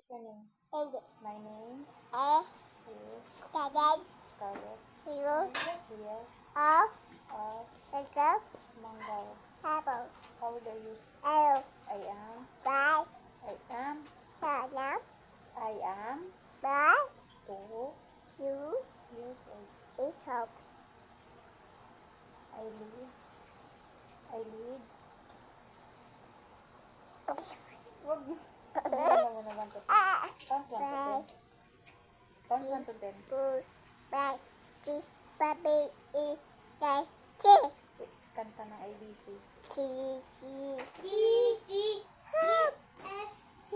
Your name? And My name A is Scarlet Scarlett. Hero Yes. of Of Circle Mongol. Apple How old are you? L I am. by I am. Salam I am by 2 you years old. is hope. I live. I live. Wag mo. Hindi mo naman to. Count 1 to 10. Count 1 to 10. Good by this baby is like this. Wait, kanta ng ABC. T T T T T